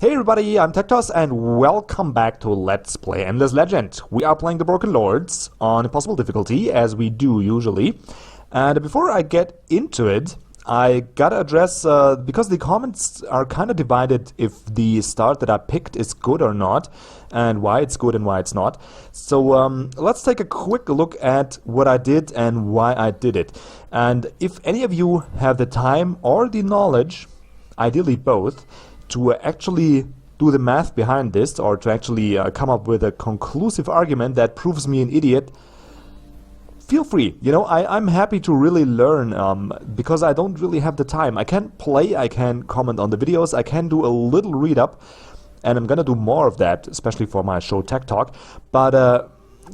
Hey everybody, I'm TecToss and welcome back to Let's Play Endless Legend. We are playing the Broken Lords on impossible difficulty, as we do usually. And before I get into it, I gotta address, because the comments are kind of divided if the start that I picked is good or not, and why it's good and why it's not. So let's take a quick look at what I did and why I did it. And if any of you have the time or the knowledge, ideally both, to actually do the math behind this, or to actually come up with a conclusive argument that proves me an idiot, feel free. You know, I'm happy to really learn, because I don't really have the time. I can play, I can comment on the videos, I can do a little read up, and I'm gonna do more of that, especially for my show TecTalk. But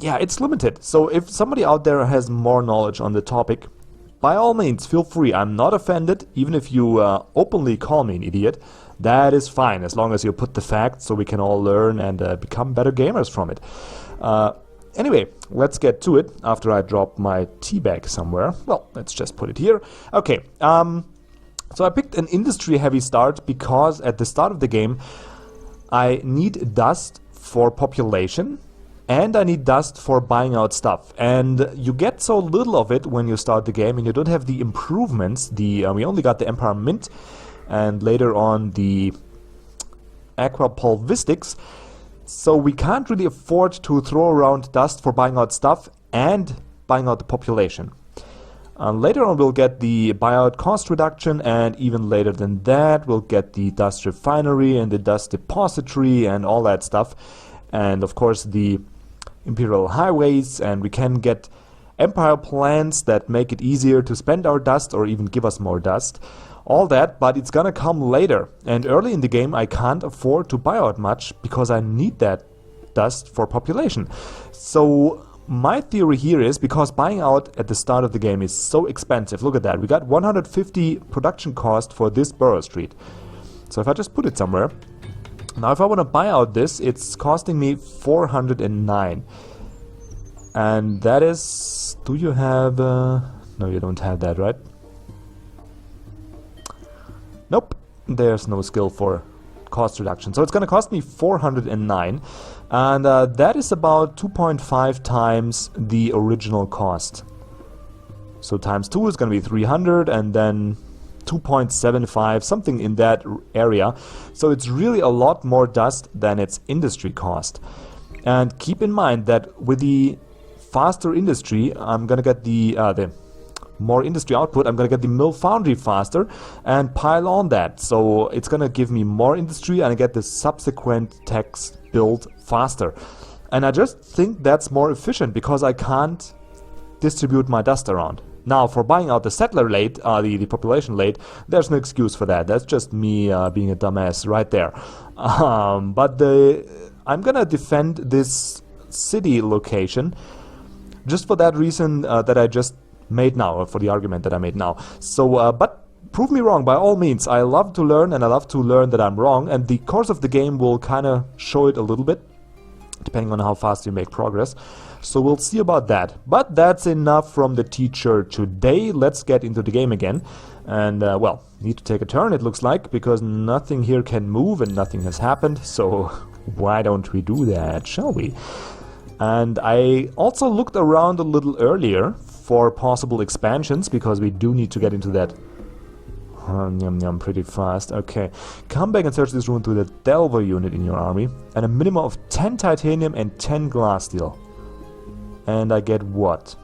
yeah, it's limited. So if somebody out there has more knowledge on the topic, by all means, feel free. I'm not offended, even if you openly call me an idiot. That is fine, as long as you put the facts so we can all learn and become better gamers from it. Anyway, let's get to it after I drop my tea bag somewhere. Well, let's just put it here. Okay, so I picked an industry-heavy start because at the start of the game, I need dust for population, and I need dust for buying out stuff. And you get so little of it when you start the game, and you don't have the improvements. We only got the Empire Mint, and later on the Aqua Pulvistics, so we can't really afford to throw around dust for buying out stuff and buying out the population. Later on we'll get the buyout cost reduction, and even later than that we'll get the dust refinery and the dust depository and all that stuff, and of course the imperial highways, and we can get empire plans that make it easier to spend our dust or even give us more dust. All that, but it's gonna come later, and early in the game I can't afford to buy out much because I need that dust for population. So my theory here is, because buying out at the start of the game is so expensive, look at that, we got 150 production cost for this borough street. So if I just put it somewhere, now if I want to buy out this, it's costing me 409. And that is, do you have, no, you don't have that, right? Nope, there's no skill for cost reduction. So it's going to cost me 409, and that is about 2.5 times the original cost. So times 2 is going to be 300, and then 2.75, something in that area. So it's really a lot more dust than its industry cost. And keep in mind that with the faster industry, I'm going to get the more industry output, I'm gonna get the mill foundry faster and pile on that. So it's gonna give me more industry, and I get the subsequent techs built faster. And I just think that's more efficient because I can't distribute my dust around. Now for buying out the settler late, the population late, there's no excuse for that. That's just me being a dumbass right there. But I'm gonna defend this city location just for that reason that I just made now, for the argument that I made now. So, but prove me wrong by all means. I love to learn, and I love to learn that I'm wrong, and the course of the game will kind of show it a little bit, depending on how fast you make progress. So we'll see about that. But that's enough from the teacher today. Let's get into the game again. And, well, need to take a turn, it looks like, because nothing here can move and nothing has happened. So why don't we do that, shall we? And I also looked around a little earlier for possible expansions, because we do need to get into that pretty fast. Okay, come back and search this room through the Delver unit in your army, and a minimum of 10 titanium and 10 glass steel. And I get what?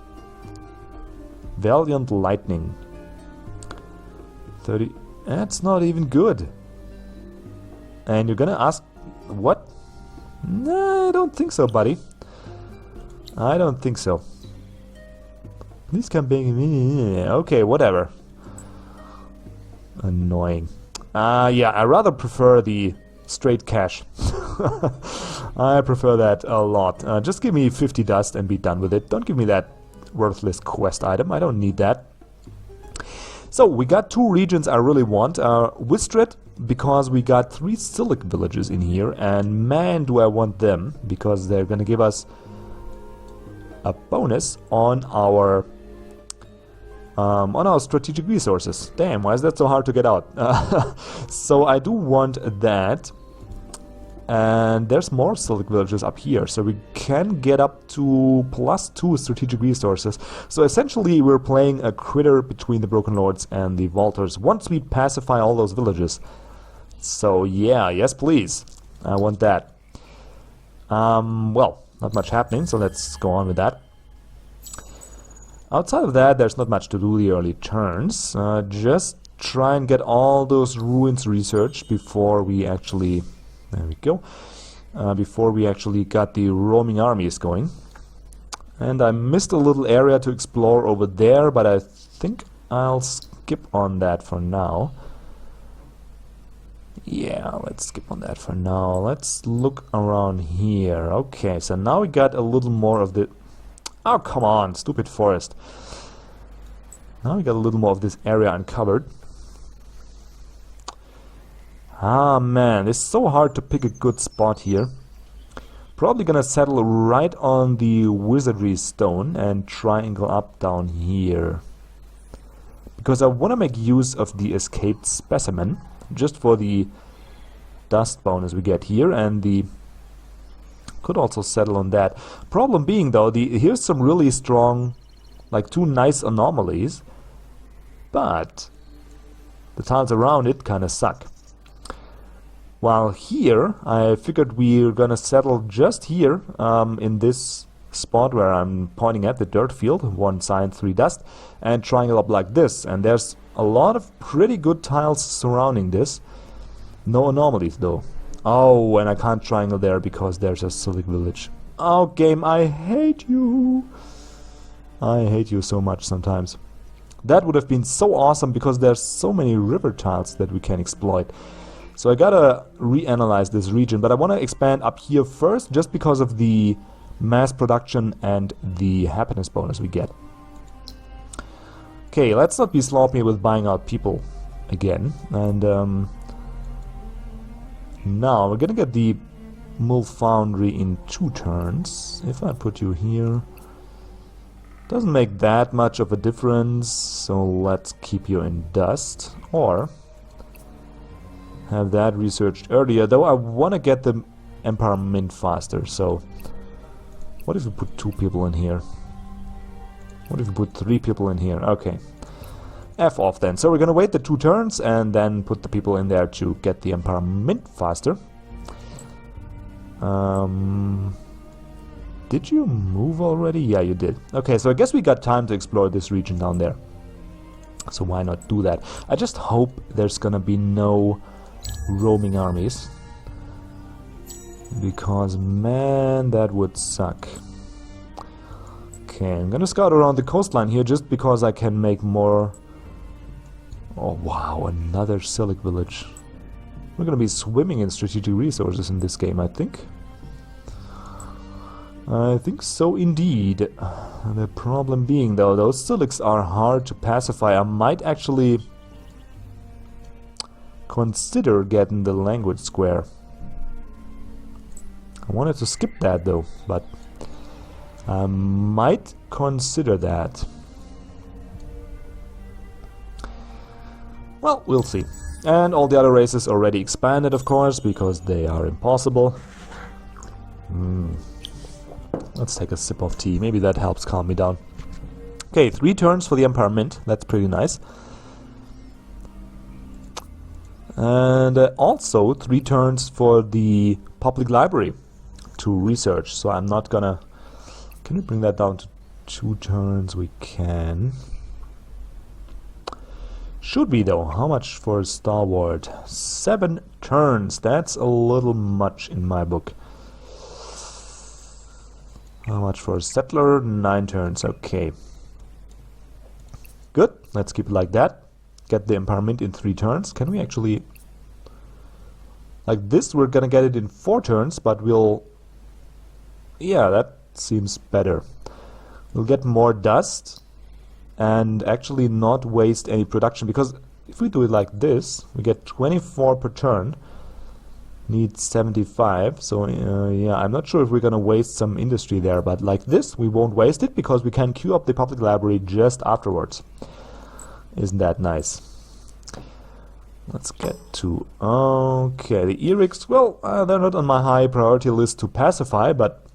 Valiant Lightning. 30. That's not even good. And you're gonna ask, what? No, I don't think so, buddy. I don't think so. Please come back. Okay, whatever. Annoying. Yeah, I rather prefer the straight cash. I prefer that a lot. Just give me 50 dust and be done with it. Don't give me that worthless quest item. I don't need that. So, we got 2 regions I really want. Wistred, because we got 3 Silic villages in here. And man, do I want them, because they're gonna give us a bonus on our strategic resources. Damn, why is that so hard to get out? So I do want that. And there's more civic villages up here, so we can get up to +2 strategic resources. So essentially we're playing a critter between the Broken Lords and the Vaulters once we pacify all those villages. So yeah, yes please, I want that. Well, not much happening, so let's go on with that. Outside of that, there's not much to do the early turns. Just try and get all those ruins researched before we actually... There we go. Before we actually got the roaming armies going. And I missed a little area to explore over there, but I think I'll skip on that for now. Yeah, let's skip on that for now. Let's look around here. Okay, so now we got a little more of the... Oh, come on, stupid forest. Now we got a little more of this area uncovered. Ah, man, it's so hard to pick a good spot here. Probably gonna settle right on the wizardry stone and triangle up down here. Because I want to make use of the escaped specimen, just for the dust bonus we get here, and the... Could also settle on that. Problem being, though, here's some really strong, like 2 nice anomalies, but the tiles around it kind of suck. While here, I figured we're gonna settle just here, in this spot where I'm pointing at the dirt field, 1 sign, 3 dust, and triangle up like this. And there's a lot of pretty good tiles surrounding this. No anomalies, though. Oh, and I can't triangle there because there's a civic village. Oh, game, I hate you. I hate you so much sometimes. That would have been so awesome because there's so many river tiles that we can exploit. So I gotta reanalyze this region, but I want to expand up here first just because of the mass production and the happiness bonus we get. Okay, let's not be sloppy with buying out people again. And now we're gonna get the Mill Foundry in 2 turns. If I put you here, doesn't make that much of a difference, so let's keep you in dust, or have that researched earlier, though I want to get the Empire Mint faster. So what if we put 2 people in here? What if we put 3 people in here? Okay, F off then. So we're gonna wait the 2 turns and then put the people in there to get the Empire Mint faster. Did you move already? Yeah, you did. Okay, so I guess we got time to explore this region down there. So why not do that? I just hope there's gonna be no roaming armies. Because, man, that would suck. Okay, I'm gonna scout around the coastline here just because I can make more... Oh, wow, another Silic village. We're gonna be swimming in strategic resources in this game, I think. I think so indeed. The problem being, though, those Silics are hard to pacify. I might actually consider getting the language square. I wanted to skip that, though, but I might consider that. Well, we'll see. And all the other races already expanded, of course, because they are impossible. Let's take a sip of tea. Maybe that helps calm me down. Okay, 3 turns for the Empire Mint. That's pretty nice. And also 3 turns for the Public Library to research. So I'm not gonna... Can we bring that down to 2 turns? We can. Should we, though? How much for Starward? 7 turns. That's a little much in my book. How much for a Settler? 9 turns. Okay. Good. Let's keep it like that. Get the Empire Mint in 3 turns. Can we actually... Like this, we're gonna get it in 4 turns, but we'll... Yeah, that seems better. We'll get more dust and actually not waste any production, because if we do it like this, we get 24 per turn. Need 75, so yeah, I'm not sure if we're gonna waste some industry there, but like this, we won't waste it because we can queue up the public library just afterwards. Isn't that nice? Let's get to... Okay, the Aurigs, well, they're not on my high priority list to pacify, but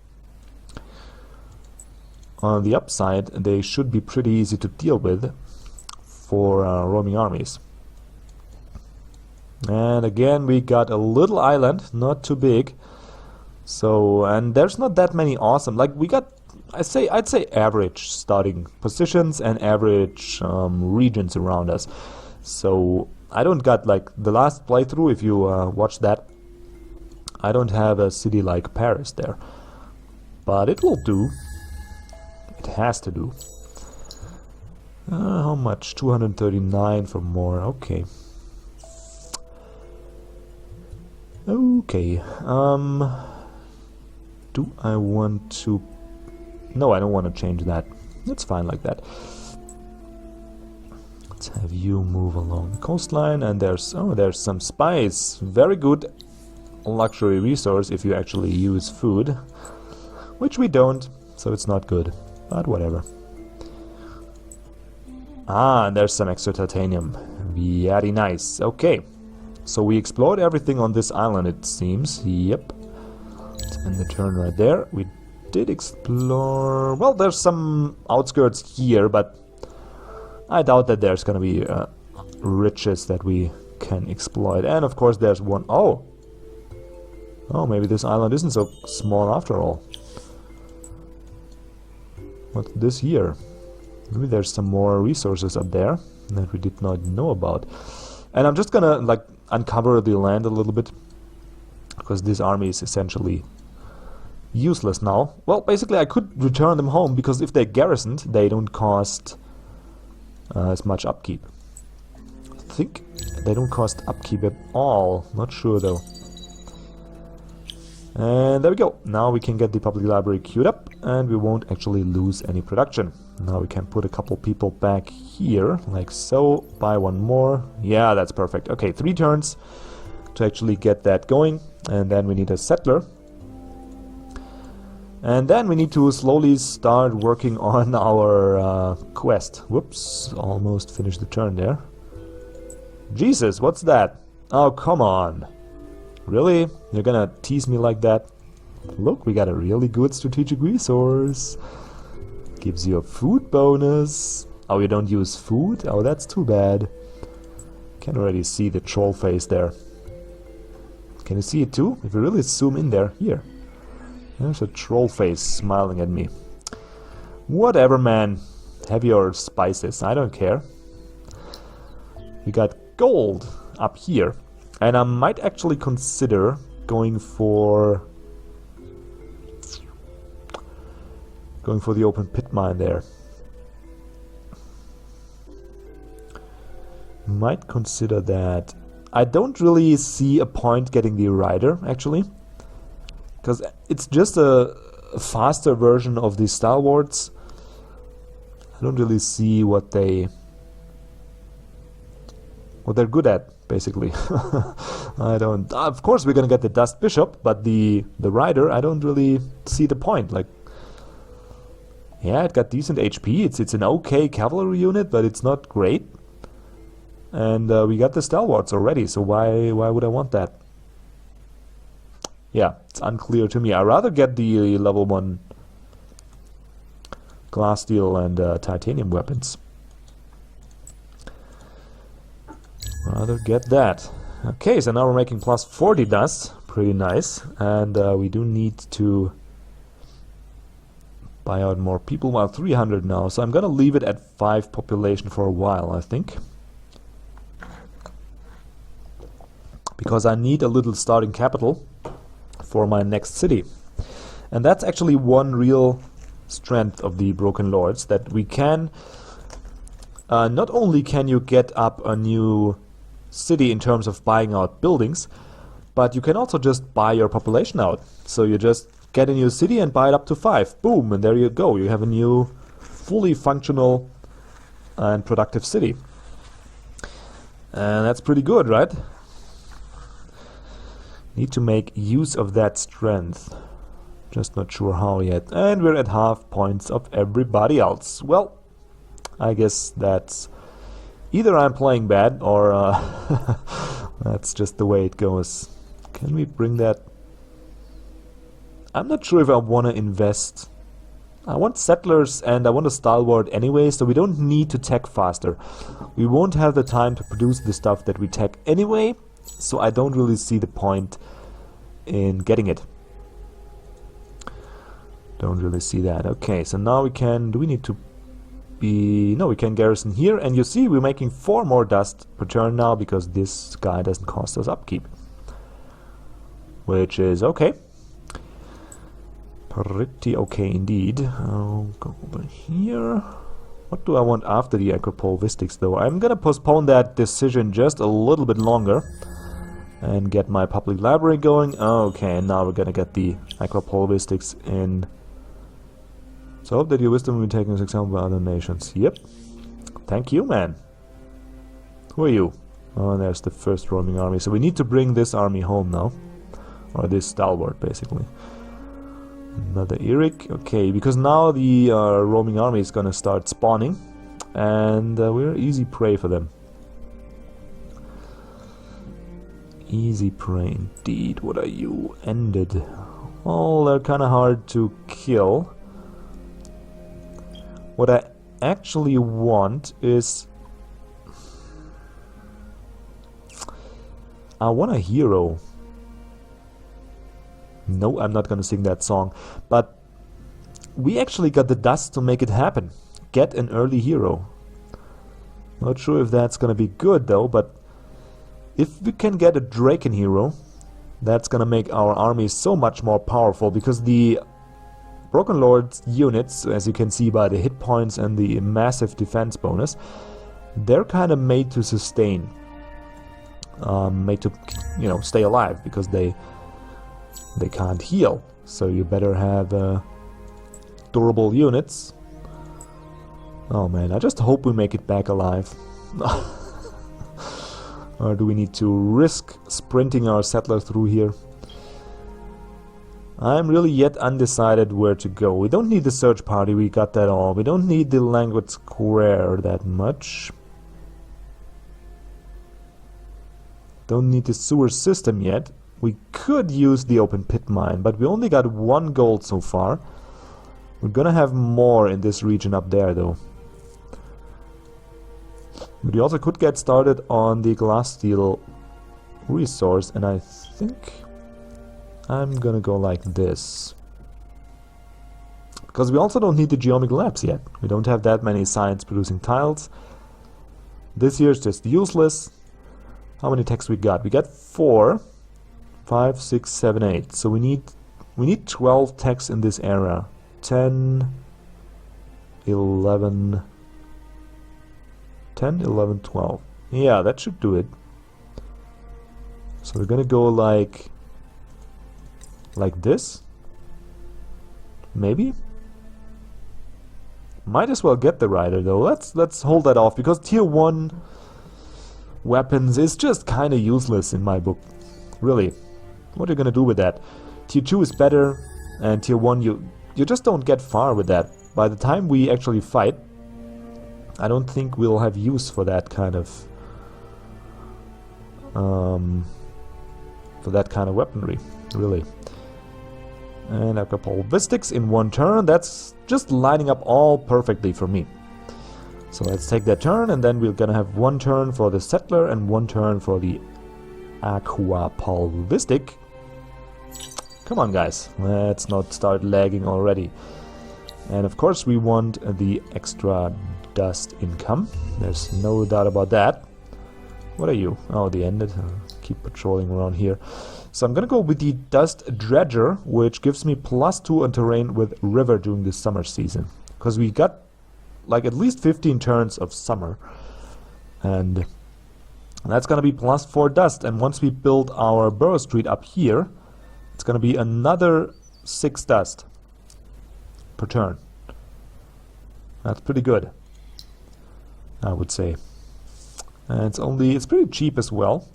on the upside, they should be pretty easy to deal with for roaming armies. And again, we got a little island, not too big. So, and there's not that many awesome, like we got, I'd say average starting positions and average regions around us. So I don't got, like the last playthrough, if you watch that, I don't have a city like Paris there. But it will do. It has to do. How much? 239 for more, okay. Okay, do I want to... No, I don't want to change that. It's fine like that. Let's have you move along the coastline, and there's... Oh, there's some spice. Very good luxury resource if you actually use food. Which we don't, so it's not good. But whatever. Ah, and there's some extra titanium. Very nice. Okay. So we explored everything on this island, it seems. Yep. And the turn right there. We did explore... Well, there's some outskirts here, but I doubt that there's gonna be riches that we can exploit. And of course there's one... Oh! Oh, maybe this island isn't so small after all. What's this here? Maybe there's some more resources up there that we did not know about. And I'm just gonna, like, uncover the land a little bit, because this army is essentially useless now. Well, basically I could return them home, because if they're garrisoned, they don't cost as much upkeep. I think they don't cost upkeep at all. Not sure though. And there we go. Now we can get the public library queued up, and we won't actually lose any production. Now we can put a couple people back here, like so. Buy one more. Yeah, that's perfect. Okay, 3 turns to actually get that going. And then we need a settler. And then we need to slowly start working on our quest. Whoops, almost finished the turn there. Jesus, what's that? Oh, come on. Really? You're gonna tease me like that? Look, we got a really good strategic resource. Gives you a food bonus. Oh, you don't use food? Oh, that's too bad. Can already see the troll face there. Can you see it too? If you really zoom in there, here. There's a troll face smiling at me. Whatever, man. Have your spices, I don't care. We got gold up here. And I might actually consider going for the open pit mine there. Might consider that. I don't really see a point getting the rider, actually, because it's just a faster version of the stalwarts. I don't really see what they're good at, basically. I don't. Of course, we're gonna get the Dust Bishop, but the rider, I don't really see the point. Like, yeah, it got decent HP. It's an okay cavalry unit, but it's not great. And we got the stalwarts already, so why would I want that? Yeah, it's unclear to me. I'd rather get the level 1 glass steel and titanium weapons. Rather get that. Okay, so now we're making plus 40 dust. Pretty nice. And we do need to buy out more people. Well, 300 now. So I'm gonna leave it at 5 population for a while, I think. Because I need a little starting capital for my next city. And that's actually one real strength of the Broken Lords, that we can... not only can you get up a new city in terms of buying out buildings, but you can also just buy your population out. So you just get a new city and buy it up to 5. Boom, and there you go. You have a new, fully functional and productive city. And that's pretty good, right? Need to make use of that strength. Just not sure how yet. And we're at half points of everybody else. Well, I guess that's Either I'm playing bad, or that's just the way it goes. Can we bring that? I'm not sure if I want to invest. I want settlers and I want a stalwart anyway, so we don't need to tech faster. We won't have the time to produce the stuff that we tech anyway, so I don't really see the point in getting it. Don't really see that. Okay, so now we can... Do we need to be... No, we can garrison here, and you see we're making 4 more dust per turn now because this guy doesn't cost us upkeep. Which is okay. Pretty okay indeed. I'll go over here. What do I want after the Acropole-Vistics though? I'm gonna postpone that decision just a little bit longer and get my public library going. Okay, and now we're gonna get the Acropole-Vistics in. So I hope that your wisdom will be taken as example by other nations. Yep. Thank you, man. Who are you? Oh, there's the first roaming army. So we need to bring this army home now. Or this stalwart, basically. Another Eric. Okay, because now the roaming army is gonna start spawning. And we're easy prey for them. Easy prey indeed. What are you? Ended. Well, they're kinda hard to kill. What I actually want is... I want a hero. No, I'm not gonna sing that song. But we actually got the dust to make it happen. Get an early hero. Not sure if that's gonna be good though, but if we can get a Draken hero, that's gonna make our army so much more powerful, because the Broken Lord's units, as you can see by the hit points and the massive defense bonus, they're kind of made to sustain. Made to, you know, stay alive, because they can't heal. So you better have durable units. Oh man, I just hope we make it back alive. Or do we need to risk sprinting our settler through here? I'm really yet undecided where to go. We don't need the search party, we got that all. We don't need the language square that much. Don't need the sewer system yet. We could use the open pit mine, but we only got 1 gold so far. We're gonna have more in this region up there though. But we also could get started on the glass steel resource, and I think I'm gonna go like this. Because we also don't need the geomic labs yet. We don't have that many science producing tiles. This year's just useless. How many techs we got? We got 4, 5, 6, 7, 8. So we need 12 techs in this area. 10, 11, 12. Yeah, that should do it. So we're gonna go like this. Maybe. Might as well get the rider though. Let's hold that off, because tier 1 weapons is just kind of useless in my book. Really. What are you gonna do with that? Tier 2 is better, and tier 1 you just don't get far with that. By the time we actually fight, I don't think we'll have use for that kind of weaponry, really. And Acropole-Vistics in 1 turn. That's just lining up all perfectly for me. So let's take that turn, and then we're gonna have 1 turn for the settler and 1 turn for the Acropole-Vistic. Come on guys, let's not start lagging already. And of course we want the extra dust income. There's no doubt about that. What are you? Oh, the ended. Keep patrolling around here. So I'm gonna go with the Dust Dredger, which gives me +2 on terrain with river during the summer season. Because we got like at least 15 turns of summer. And that's gonna be +4 dust. And once we build our Burrow Street up here, it's gonna be another 6 dust per turn. That's pretty good, I would say. And it's pretty cheap as well.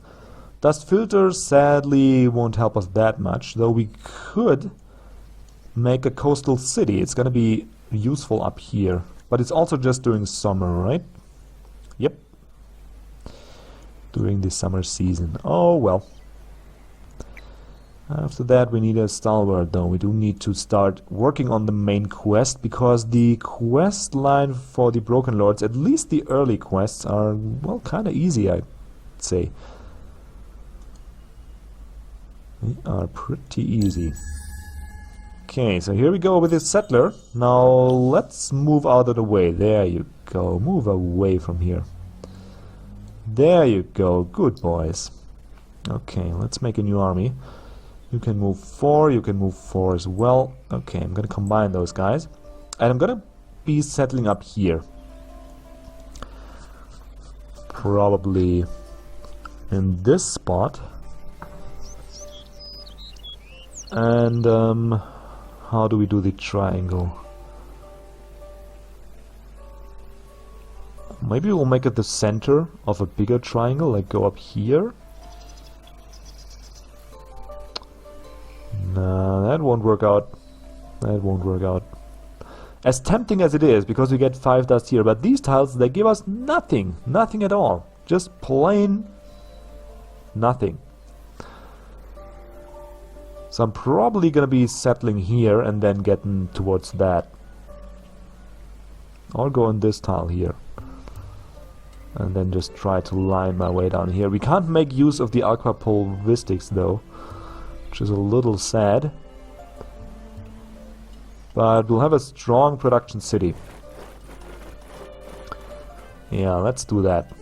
Dust filters sadly won't help us that much, though we could make a coastal city. It's gonna be useful up here, but it's also just during summer, right? Yep. during the summer season. Oh well. After that we need a stalwart though. We do need to start working on the main quest, because the quest line for the Broken Lords, at least the early quests, are, well, kind of easy, I'd say. They are pretty easy. Okay, so here we go with this settler. Now let's move out of the way. There you go. Move away from here. There you go. Good boys. Okay, let's make a new army. You can move 4, you can move 4 as well. Okay, I'm gonna combine those guys. And I'm gonna be settling up here. Probably in this spot. And how do we do the triangle? Maybe we'll make it the center of a bigger triangle, like go up here. No, that won't work out. That won't work out. As tempting as it is, because we get 5 dust here, but these tiles, they give us nothing. Nothing at all. Just plain nothing. So I'm probably gonna be settling here and then getting towards that. I'll go on this tile here. And then just try to line my way down here. We can't make use of the aquapulvistics though, which is a little sad. But we'll have a strong production city. Yeah, let's do that.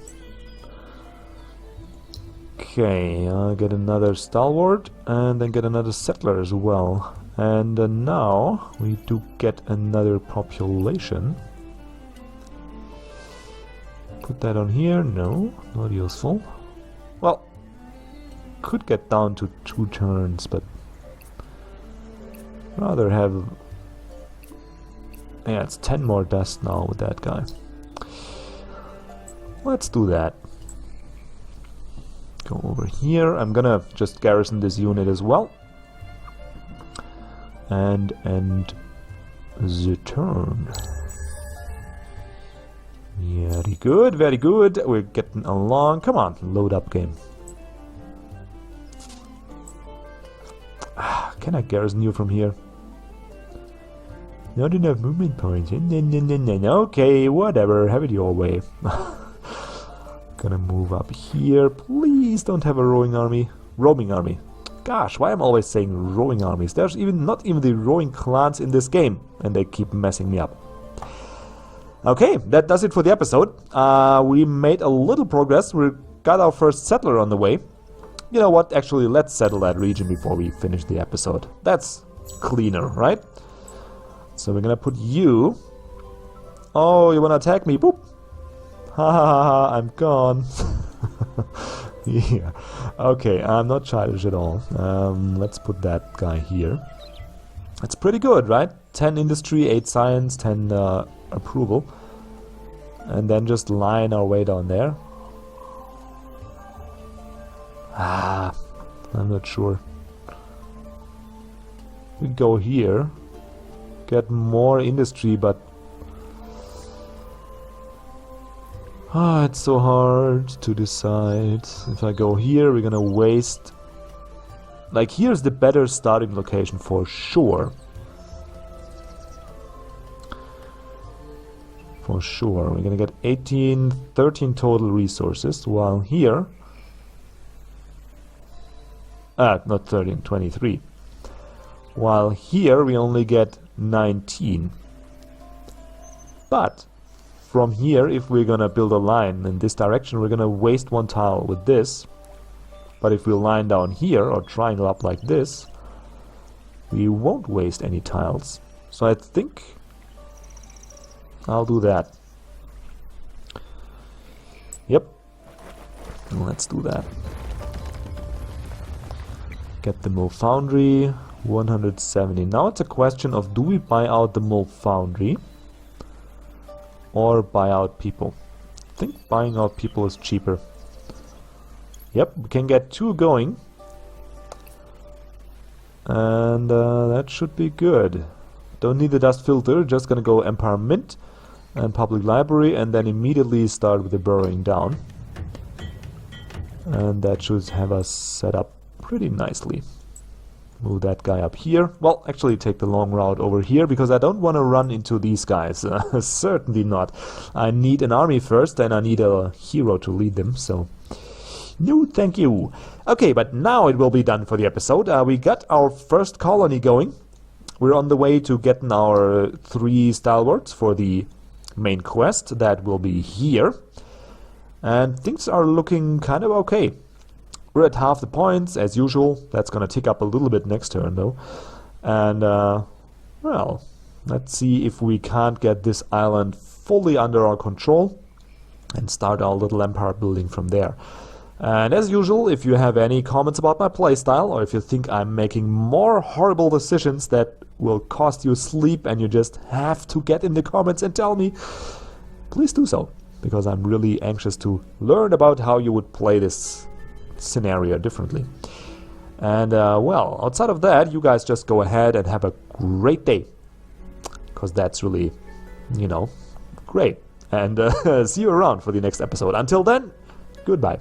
Okay, I'll get another stalwart and then get another settler as well. And now we do get another population. Put that on here. No, not useful. Well, could get down to 2 turns, but rather have... Yeah, it's 10 more dust now with that guy. Let's do that. Go over here. I'm gonna just garrison this unit as well. And end the turn. Very good, very good. We're getting along. Come on, load up game. Can I garrison you from here? Not enough movement points. No. Okay, whatever. Have it your way. Gonna move up here. Please don't have a rowing army. Roaming army. Gosh, why am I always saying rowing armies? There's not even the rowing clans in this game, and they keep messing me up. Okay, that does it for the episode. We made a little progress. We got our first settler on the way. You know what? Actually, let's settle that region before we finish the episode. That's cleaner, right? So we're gonna put you... Oh, you wanna attack me? Boop! Ha ha ha ha, I'm gone. Yeah. Okay, I'm not childish at all. Let's put that guy here. That's pretty good, right? 10 industry, 8 science, 10 approval. And then just line our way down there. Ah, I'm not sure. We go here. Get more industry, but... Ah, it's so hard to decide. If I go here, we're gonna waste... Like, here's the better starting location for sure. For sure. We're gonna get 13 total resources, while here... not 13, 23. While here we only get 19. But... From here, if we're gonna build a line in this direction, we're gonna waste 1 tile with this. But if we line down here, or triangle up like this, we won't waste any tiles. So I think I'll do that. Yep. Let's do that. Get the mill foundry, 170. Now it's a question of, do we buy out the mill foundry? Or buy out people. I think buying out people is cheaper. Yep, we can get 2 going. And that should be good. Don't need the dust filter, just gonna go Empire Mint and Public Library and then immediately start with the burrowing down. And that should have us set up pretty nicely. Move that guy up here. Well, actually take the long route over here, because I don't want to run into these guys. Certainly not. I need an army first, and I need a hero to lead them, so... No, thank you. Okay, but now it will be done for the episode. We got our first colony going. We're on the way to getting our 3 stalwarts for the main quest. That will be here. And things are looking kind of okay. We're at half the points, as usual. That's going to tick up a little bit next turn, though. And, well, let's see if we can't get this island fully under our control and start our little empire building from there. And as usual, if you have any comments about my playstyle, or if you think I'm making more horrible decisions that will cost you sleep and you just have to get in the comments and tell me, please do so, because I'm really anxious to learn about how you would play this scenario differently. And well, outside of that, you guys just go ahead and have a great day, because that's really, you know, great. And see you around for the next episode. Until then, goodbye.